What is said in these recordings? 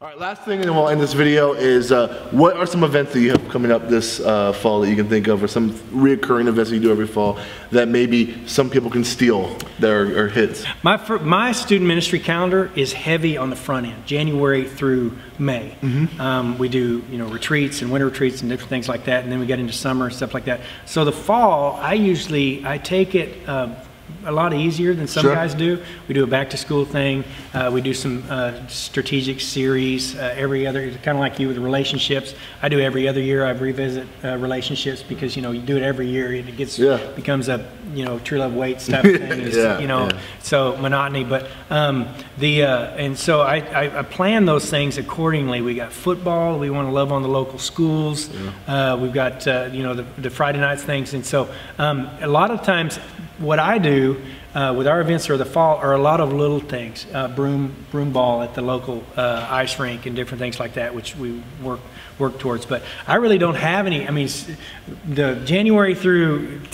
All right, last thing, and then we'll end this video, is what are some events that you have coming up this fall that you can think of, or some reoccurring events that you do every fall that maybe some people can steal that are hits? My student ministry calendar is heavy on the front end, January through May. We do retreats and winter retreats and different things like that, and then we get into summer and stuff like that. So the fall, I take it a lot easier than some guys do. We do a back to school thing. We do some strategic series every other, kind of like you with relationships. I do every other year. I revisit relationships because you do it every year and it gets becomes a true love waits type of thing. So monotony. But and so I plan those things accordingly. We got football. We want to love on the local schools. We've got the Friday nights things, and so a lot of times what I do with our events for the fall are a lot of little things, broom ball at the local ice rink and different things like that, which we work towards. But I really don't have any. I mean, the January through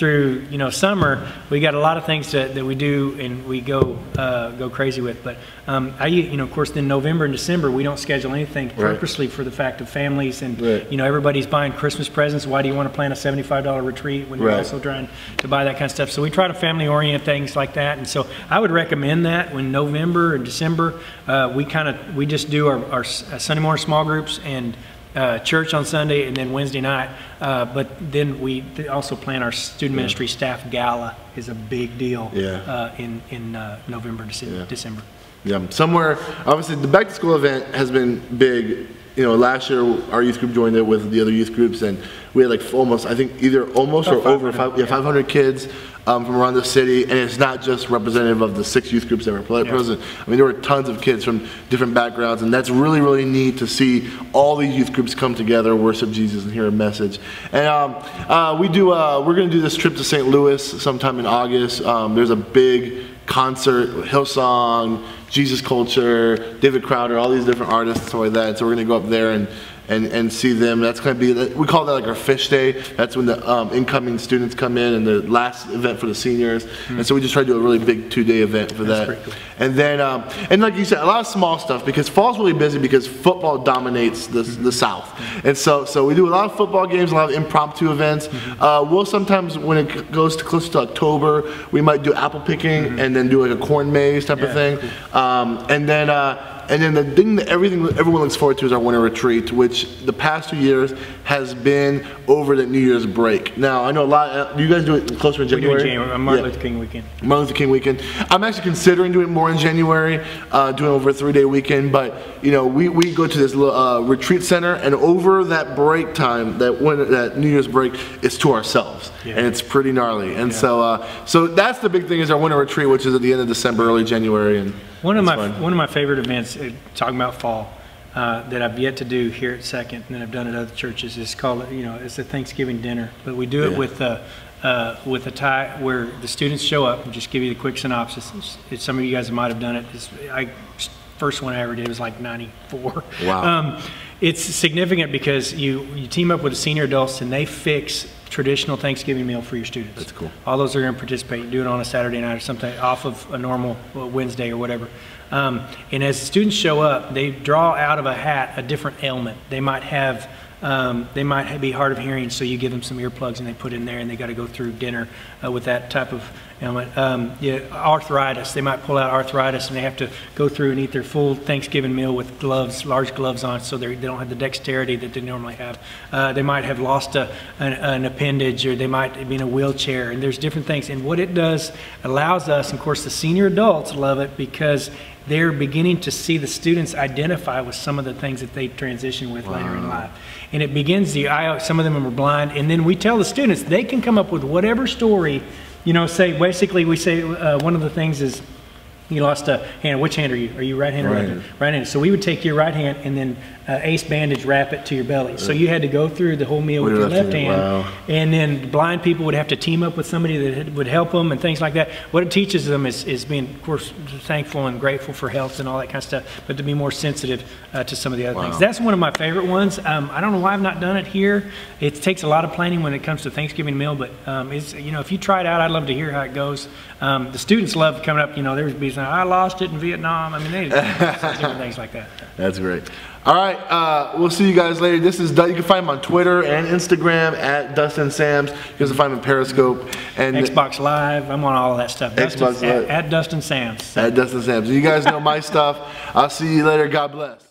summer, we got a lot of things that we do and we go crazy with. But of course, then November and December we don't schedule anything purposely for the fact of families and everybody's buying Christmas presents. Why do you want to plan a $75 retreat when you're also trying to buy that kind of stuff? So we try to family orient things like that. And so I would recommend that when November and December we just do our Sunday morning small groups and church on Sunday and then Wednesday night, but then we also plan our student ministry staff gala is a big deal in November, December. Yeah, somewhere obviously the back to school event has been big. Last year our youth group joined it with the other youth groups, and we had like almost, I think either almost or over 500 kids from around the city, and it's not just representative of the 6 youth groups that were present. I mean, there were tons of kids from different backgrounds, and that's really, really neat to see all these youth groups come together, worship Jesus, and hear a message. And we're going to do this trip to St. Louis sometime in August. There's a big concert, Hillsong, Jesus Culture, David Crowder, all these different artists and stuff like that. So we're going to go up there and see them. That's going to be, we call that like our fish day. That's when the incoming students come in, and the last event for the seniors. And so we just try to do a really big 2-day event for that. Pretty cool. And then, and like you said, a lot of small stuff because fall's really busy because football dominates the South. And so we do a lot of football games, a lot of impromptu events. We'll sometimes, when it goes close to October, we might do apple picking and then do like a corn maze type of thing. And then the thing that everyone looks forward to is our winter retreat, which the past 2 years has been over the New Year's break. Now, I know a lot, do you guys do it closer in January? We do in January, Martin Luther King weekend. Martin Luther King weekend. I'm actually considering doing more in January, doing over a 3-day weekend, but we go to this retreat center, and over that break time, that New Year's break, it's to ourselves, and it's pretty gnarly. And so that's the big thing is our winter retreat, which is at the end of December, early January. And one of my favorite events, talking about fall, that I've yet to do here at Second, and then I've done at other churches, is called it's a Thanksgiving dinner. But we do it with a tie where the students show up. And just give you the quick synopsis. Some of you guys might have done it. First one I ever did was like '94. Wow. It's significant because you team up with the senior adults and they fix traditional Thanksgiving meal for your students. That's cool. All those are going to participate. You do it on a Saturday night or something off of a normal Wednesday or whatever. And as the students show up, they draw out of a hat a different ailment. They might be hard of hearing, so you give them some earplugs and they put in there, and they got to go through dinner with that type of ailment. Arthritis, they might pull out arthritis, and they have to go through and eat their full Thanksgiving meal with gloves, large gloves on, so they don't have the dexterity that they normally have. They might have lost an appendage, or they might be in a wheelchair, and there's different things. And what it does allows us, and of course the senior adults love it because they're beginning to see the students identify with some of the things that they transition with later in life. And it begins some of them are blind, and then we tell the students they can come up with whatever story, basically we say one of the things is, you lost a hand. Which hand are you? Are you right-handed or left-handed? Right-handed. So we would take your right hand and then ace bandage wrap it to your belly. So you had to go through the whole meal with your left hand. Wow. And then blind people would have to team up with somebody that would help them and things like that. What it teaches them is being, of course, thankful and grateful for health and all that kind of stuff, but to be more sensitive to some of the other things. That's one of my favorite ones. I don't know why I've not done it here. It takes a lot of planning when it comes to Thanksgiving meal, but if you try it out, I'd love to hear how it goes. The students love coming up. There's pictures. And I lost it in Vietnam. I mean, they different things like that. That's great. All right, we'll see you guys later. This is you can find him on Twitter and Instagram at Dustin Sams. You can also find him on Periscope and Xbox Live. I'm on all of that stuff. Xbox Live. At Dustin Sams. At Dustin Sams. You guys know my stuff. I'll see you later. God bless.